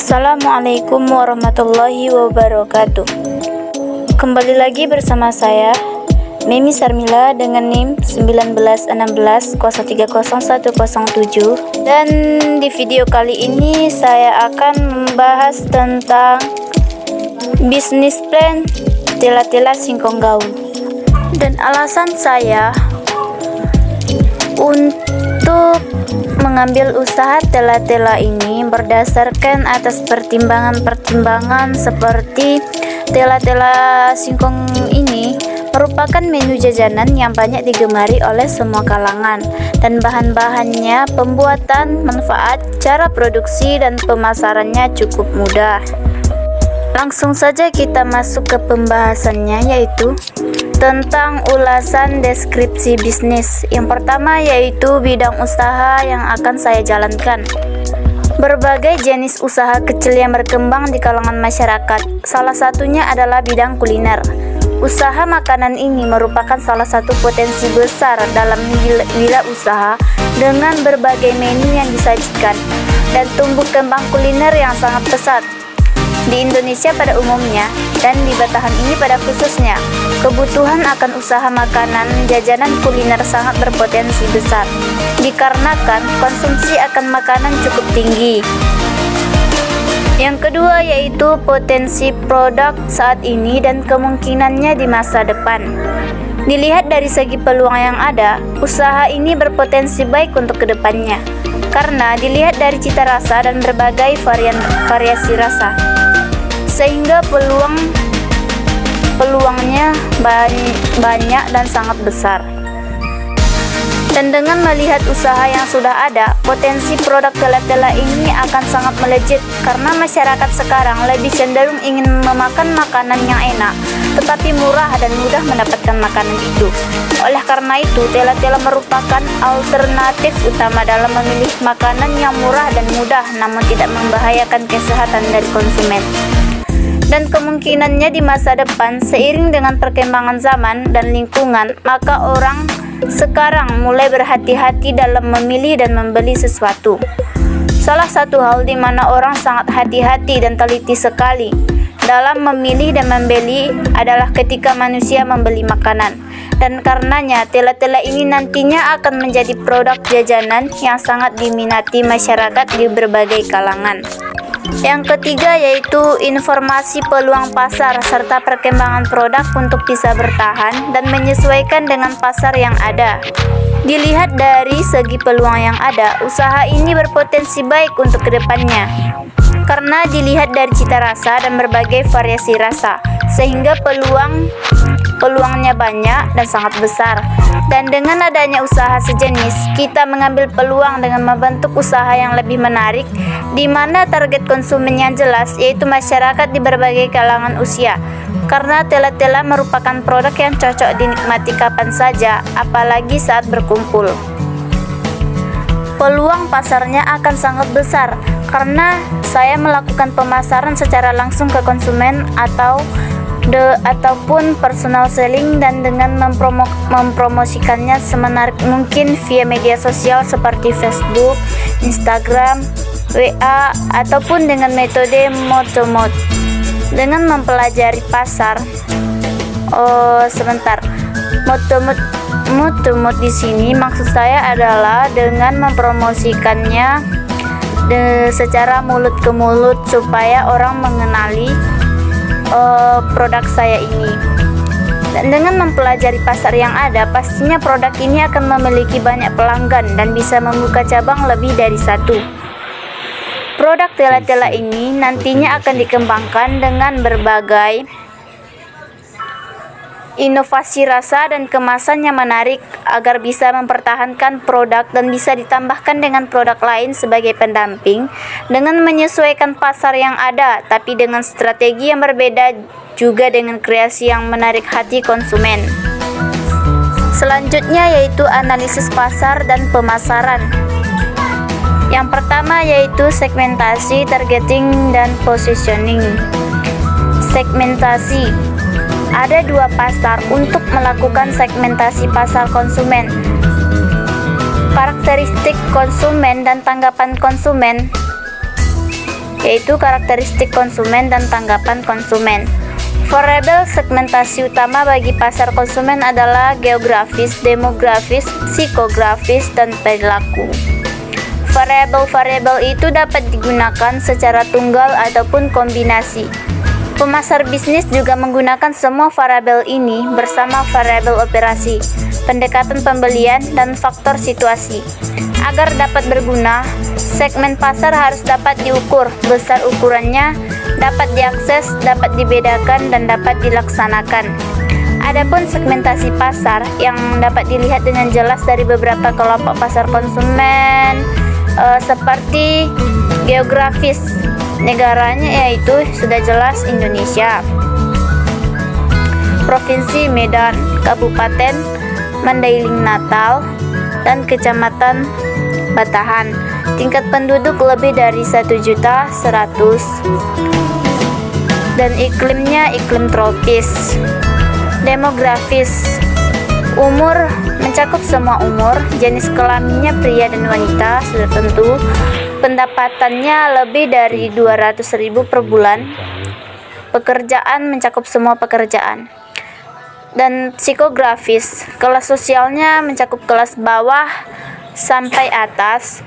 Assalamualaikum warahmatullahi wabarakatuh. Kembali lagi bersama saya Memi Sarmila dengan NIM 1916030107. Dan di video kali ini saya akan membahas tentang bisnis plan tela-tela singkong gaul. Dan alasan saya untuk mengambil usaha tela-tela ini berdasarkan atas pertimbangan-pertimbangan seperti tela-tela singkong ini merupakan menu jajanan yang banyak digemari oleh semua kalangan, dan bahan-bahannya, pembuatan, manfaat, cara produksi, dan pemasarannya cukup mudah. Langsung saja kita masuk ke pembahasannya, yaitu tentang ulasan deskripsi bisnis. Yang pertama yaitu bidang usaha yang akan saya jalankan. Berbagai jenis usaha kecil yang berkembang di kalangan masyarakat. Salah satunya adalah bidang kuliner. Usaha makanan ini merupakan salah satu potensi besar dalam wira usaha dengan berbagai menu yang disajikan dan tumbuh kembang kuliner yang sangat pesat di Indonesia pada umumnya, dan di Batahan ini pada khususnya. Kebutuhan akan usaha makanan jajanan kuliner sangat berpotensi besar dikarenakan konsumsi akan makanan cukup tinggi. Yang kedua yaitu potensi produk saat ini dan kemungkinannya di masa depan. Dilihat dari segi peluang yang ada, usaha ini berpotensi baik untuk kedepannya karena dilihat dari cita rasa dan berbagai variasi rasa, sehingga peluangnya banyak dan sangat besar. Dan dengan melihat usaha yang sudah ada, potensi produk tela-tela ini akan sangat melejit karena masyarakat sekarang lebih cenderung ingin memakan makanan yang enak tetapi murah dan mudah mendapatkan makanan itu. Oleh karena itu, tela-tela merupakan alternatif utama dalam memilih makanan yang murah dan mudah namun tidak membahayakan kesehatan dari konsumen. Dan kemungkinannya di masa depan, seiring dengan perkembangan zaman dan lingkungan, maka orang sekarang mulai berhati-hati dalam memilih dan membeli sesuatu. Salah satu hal di mana orang sangat hati-hati dan teliti sekali dalam memilih dan membeli adalah ketika manusia membeli makanan. Dan karenanya tela-tela ini nantinya akan menjadi produk jajanan yang sangat diminati masyarakat di berbagai kalangan. Yang ketiga yaitu informasi peluang pasar serta perkembangan produk untuk bisa bertahan dan menyesuaikan dengan pasar yang ada. Dilihat dari segi peluang yang ada, usaha ini berpotensi baik untuk kedepannya karena dilihat dari cita rasa dan berbagai variasi rasa, sehingga peluangnya banyak dan sangat besar. Dan dengan adanya usaha sejenis, kita mengambil peluang dengan membentuk usaha yang lebih menarik, di mana target konsumennya jelas, yaitu masyarakat di berbagai kalangan usia. Karena tela-tela merupakan produk yang cocok dinikmati kapan saja, apalagi saat berkumpul. Peluang pasarnya akan sangat besar, karena saya melakukan pemasaran secara langsung ke konsumen ataupun personal selling, dan dengan mempromosikannya semenarik mungkin via media sosial seperti Facebook, Instagram, WA, ataupun dengan metode mode-to-mode. Dengan mempelajari pasar, mode-to-mode di sini maksud saya adalah dengan mempromosikannya secara mulut ke mulut supaya orang mengenali produk saya ini. Dan dengan mempelajari pasar yang ada, pastinya produk ini akan memiliki banyak pelanggan dan bisa membuka cabang lebih dari satu. Produk tela-tela ini nantinya akan dikembangkan dengan berbagai inovasi rasa dan kemasan yang menarik agar bisa mempertahankan produk dan bisa ditambahkan dengan produk lain sebagai pendamping dengan menyesuaikan pasar yang ada, tapi dengan strategi yang berbeda juga dengan kreasi yang menarik hati konsumen. Selanjutnya yaitu analisis pasar dan pemasaran. Yang pertama yaitu segmentasi, targeting, dan positioning. Segmentasi. Ada dua pasar untuk melakukan segmentasi pasar konsumen. Karakteristik konsumen dan tanggapan konsumen. yaitu karakteristik konsumen dan tanggapan konsumen. Variabel segmentasi utama bagi pasar konsumen adalah geografis, demografis, psikografis, dan perilaku. Variabel-variabel itu dapat digunakan secara tunggal ataupun kombinasi. Pemasar bisnis juga menggunakan semua variabel ini bersama variabel operasi, pendekatan pembelian, dan faktor situasi. Agar dapat berguna, segmen pasar harus dapat diukur, besar ukurannya, dapat diakses, dapat dibedakan, dan dapat dilaksanakan. Adapun segmentasi pasar yang dapat dilihat dengan jelas dari beberapa kelompok pasar konsumen seperti geografis, negaranya yaitu sudah jelas Indonesia, Provinsi Medan, Kabupaten Mandailing Natal, dan Kecamatan Batahan. Tingkat penduduk lebih dari 1.100.000 dan iklimnya iklim tropis. Demografis, umur mencakup semua umur, jenis kelaminnya pria dan wanita sudah tentu, pendapatannya lebih dari 200.000 per bulan, pekerjaan mencakup semua pekerjaan. Dan psikografis, kelas sosialnya mencakup kelas bawah sampai atas.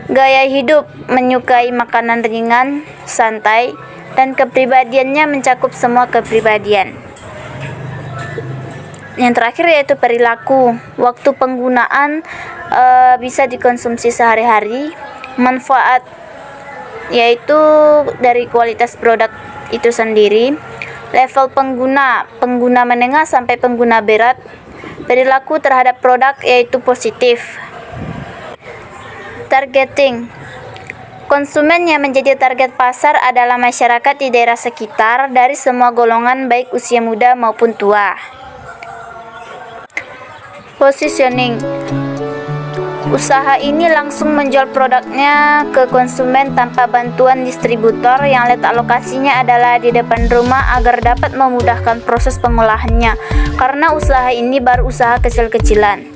Gaya hidup menyukai makanan ringan, santai, dan kepribadiannya mencakup semua kepribadian. Yang terakhir yaitu perilaku. Waktu penggunaan bisa dikonsumsi sehari-hari. Manfaat yaitu dari kualitas produk itu sendiri. Level pengguna menengah sampai pengguna berat. Perilaku terhadap produk yaitu positif. Targeting, konsumen yang menjadi target pasar adalah masyarakat di daerah sekitar dari semua golongan baik usia muda maupun tua. Positioning, usaha ini langsung menjual produknya ke konsumen tanpa bantuan distributor yang letak lokasinya adalah di depan rumah agar dapat memudahkan proses pengolahannya, karena usaha ini baru usaha kecil-kecilan.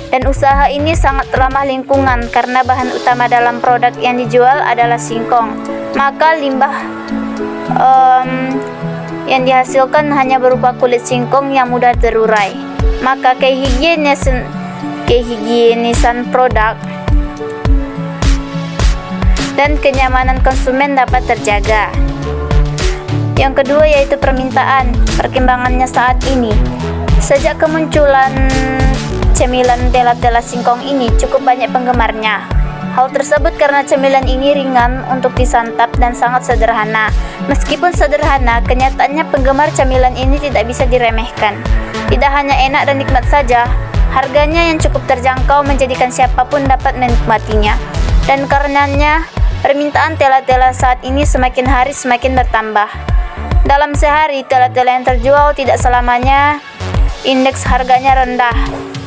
Dan usaha ini sangat ramah lingkungan karena bahan utama dalam produk yang dijual adalah singkong. Maka limbah yang dihasilkan hanya berupa kulit singkong yang mudah terurai. Maka kehigienisan produk dan kenyamanan konsumen dapat terjaga. Yang kedua yaitu permintaan. Perkembangannya saat ini, sejak kemunculan cemilan tela-tela singkong ini cukup banyak penggemarnya. Hal tersebut karena cemilan ini ringan untuk disantap dan sangat sederhana. Meskipun sederhana, kenyataannya penggemar cemilan ini tidak bisa diremehkan. Tidak hanya enak dan nikmat saja, harganya yang cukup terjangkau menjadikan siapapun dapat menikmatinya. Dan karenanya, permintaan tela-tela saat ini semakin hari semakin bertambah. Dalam sehari, tela-tela yang terjual tidak selamanya indeks harganya rendah.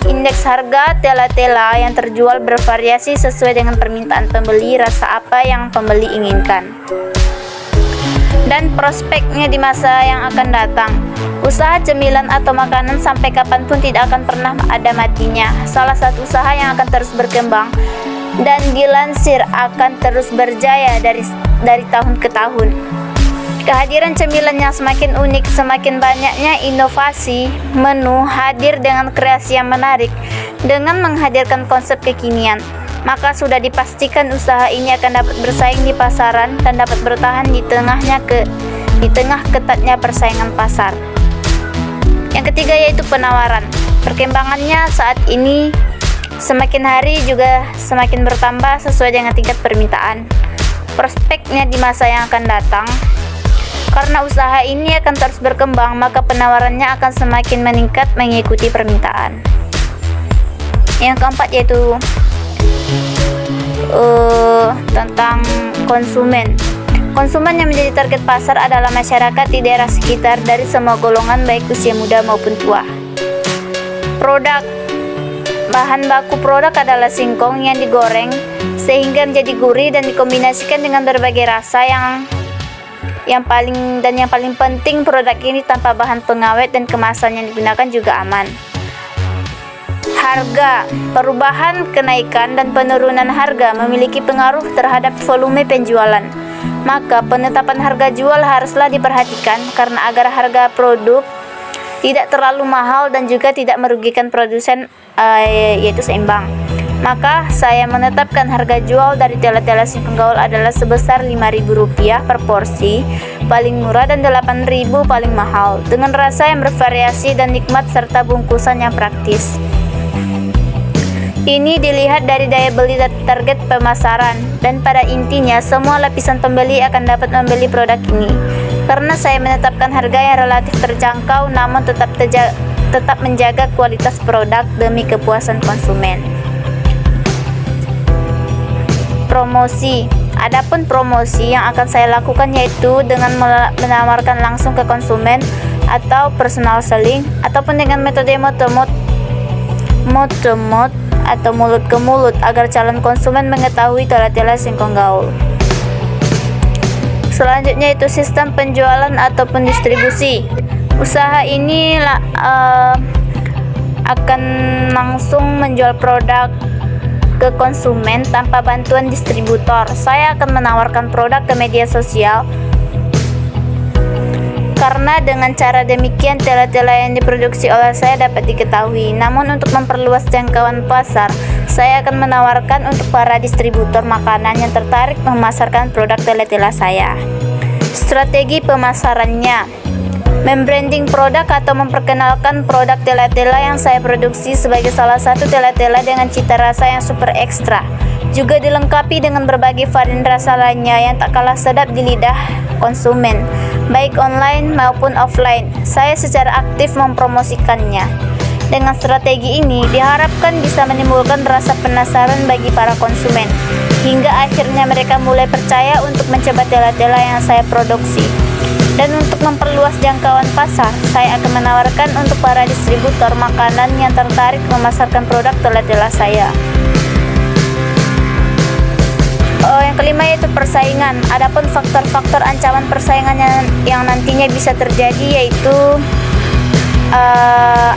Indeks harga tela-tela yang terjual bervariasi sesuai dengan permintaan pembeli, rasa apa yang pembeli inginkan, dan prospeknya di masa yang akan datang. Usaha cemilan atau makanan sampai kapanpun tidak akan pernah ada matinya. Salah satu usaha yang akan terus berkembang dan dilansir akan terus berjaya dari tahun ke tahun. Kehadiran cemilan yang semakin unik, semakin banyaknya inovasi menu hadir dengan kreasi yang menarik, dengan menghadirkan konsep kekinian, maka sudah dipastikan usaha ini akan dapat bersaing di pasaran dan dapat bertahan di tengah ketatnya persaingan pasar. Yang ketiga yaitu penawaran. Perkembangannya saat ini semakin hari juga semakin bertambah sesuai dengan tingkat permintaan. Prospeknya di masa yang akan datang, karena usaha ini akan terus berkembang, maka penawarannya akan semakin meningkat mengikuti permintaan. Yang keempat yaitu tentang konsumen. Konsumen yang menjadi target pasar adalah masyarakat di daerah sekitar dari semua golongan baik usia muda maupun tua. Produk, bahan baku produk adalah singkong yang digoreng sehingga menjadi gurih dan dikombinasikan dengan berbagai rasa yang paling penting, produk ini tanpa bahan pengawet dan kemasan yang digunakan juga aman. Harga, perubahan, kenaikan dan penurunan harga memiliki pengaruh terhadap volume penjualan. Maka penetapan harga jual haruslah diperhatikan karena agar harga produk tidak terlalu mahal dan juga tidak merugikan produsen, yaitu seimbang. Maka saya menetapkan harga jual dari tela-tela singkong gaul adalah sebesar Rp5.000 per porsi paling murah dan Rp8.000 paling mahal, dengan rasa yang bervariasi dan nikmat serta bungkusan yang praktis. Ini dilihat dari daya beli target pemasaran, dan pada intinya semua lapisan pembeli akan dapat membeli produk ini. Karena saya menetapkan harga yang relatif terjangkau namun tetap menjaga kualitas produk demi kepuasan konsumen. Promosi. Adapun promosi yang akan saya lakukan yaitu dengan menawarkan langsung ke konsumen atau personal selling, ataupun dengan metode mot-to-mot atau mulut ke mulut agar calon konsumen mengetahui tela-tela singkong gaul. Selanjutnya itu sistem penjualan ataupun distribusi. Usaha ini akan langsung menjual produk ke konsumen tanpa bantuan distributor. Saya akan menawarkan produk ke media sosial karena dengan cara demikian tela-tela yang diproduksi oleh saya dapat diketahui. Namun untuk memperluas jangkauan pasar, saya akan menawarkan untuk para distributor makanan yang tertarik memasarkan produk tela-tela saya. Strategi pemasarannya: membranding produk atau memperkenalkan produk tela-tela yang saya produksi sebagai salah satu tela-tela dengan cita rasa yang super ekstra. Juga dilengkapi dengan berbagai varian rasa lainnya yang tak kalah sedap di lidah konsumen, baik online maupun offline. Saya secara aktif mempromosikannya. Dengan strategi ini diharapkan bisa menimbulkan rasa penasaran bagi para konsumen, hingga akhirnya mereka mulai percaya untuk mencoba tela-tela yang saya produksi. Dan untuk memperluas jangkauan pasar, saya akan menawarkan untuk para distributor makanan yang tertarik memasarkan produk tela-tela saya. Yang kelima yaitu persaingan. Adapun faktor-faktor ancaman persaingan yang nantinya bisa terjadi yaitu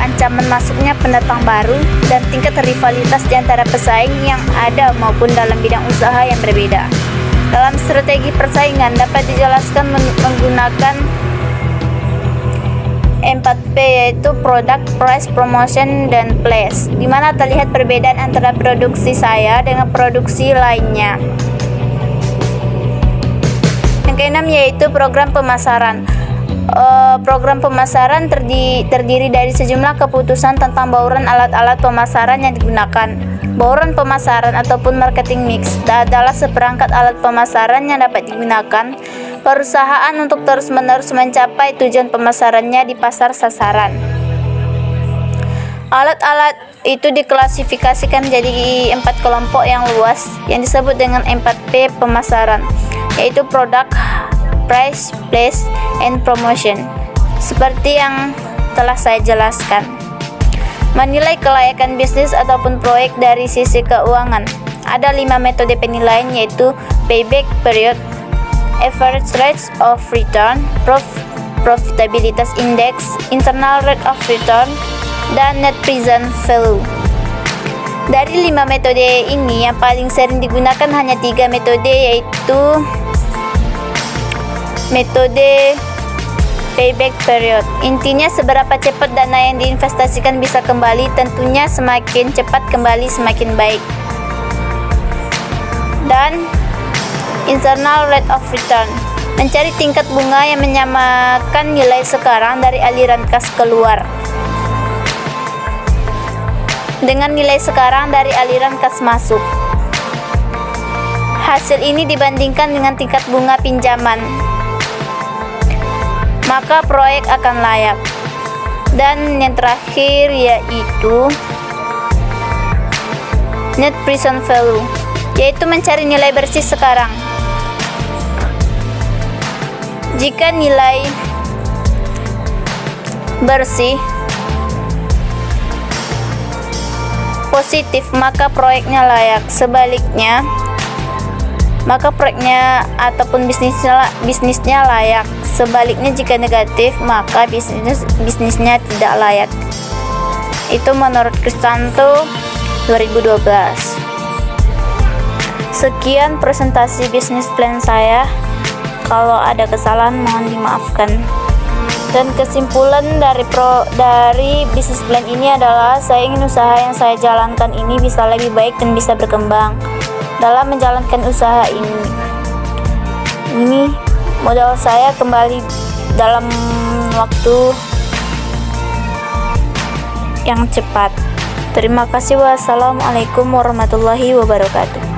ancaman masuknya pendatang baru dan tingkat rivalitas di antara pesaing yang ada maupun dalam bidang usaha yang berbeda. Dalam strategi persaingan dapat dijelaskan menggunakan 4P, yaitu Product, Price, Promotion, dan Place, di mana terlihat perbedaan antara produksi saya dengan produksi lainnya. Yang keenam yaitu program pemasaran. Program pemasaran terdiri dari sejumlah keputusan tentang bauran alat-alat pemasaran yang digunakan. Bauran pemasaran ataupun marketing mix adalah seperangkat alat pemasaran yang dapat digunakan perusahaan untuk terus-menerus mencapai tujuan pemasarannya di pasar sasaran. Alat-alat itu diklasifikasikan menjadi 4 kelompok yang luas yang disebut dengan 4P pemasaran, yaitu Product, Price, Place, and Promotion. Seperti yang telah saya jelaskan. Menilai kelayakan bisnis ataupun proyek dari sisi keuangan. Ada 5 metode penilaian yaitu Payback Period, Average Rate of Return, Profitabilitas Index, Internal Rate of Return, dan Net Present Value. Dari 5 metode ini yang paling sering digunakan hanya 3 metode, yaitu metode payback period. Intinya seberapa cepat dana yang diinvestasikan bisa kembali, tentunya semakin cepat kembali semakin baik. Dan internal rate of return, mencari tingkat bunga yang menyamakan nilai sekarang dari aliran kas keluar dengan nilai sekarang dari aliran kas masuk. Hasil ini dibandingkan dengan tingkat bunga pinjaman, maka proyek akan layak. Dan yang terakhir yaitu net present value, yaitu mencari nilai bersih sekarang. Jika nilai bersih positif, maka proyeknya layak. Sebaliknya, maka proyeknya ataupun bisnisnya layak. Sebaliknya, jika negatif, maka bisnisnya tidak layak. Itu menurut Kristanto 2012. Sekian presentasi bisnis plan saya. Kalau ada kesalahan mohon dimaafkan. Dan kesimpulan dari bisnis plan ini adalah saya ingin usaha yang saya jalankan ini bisa lebih baik dan bisa berkembang dalam menjalankan usaha ini. Ini modal saya kembali dalam waktu yang cepat. Terima kasih. Wassalamualaikum warahmatullahi wabarakatuh.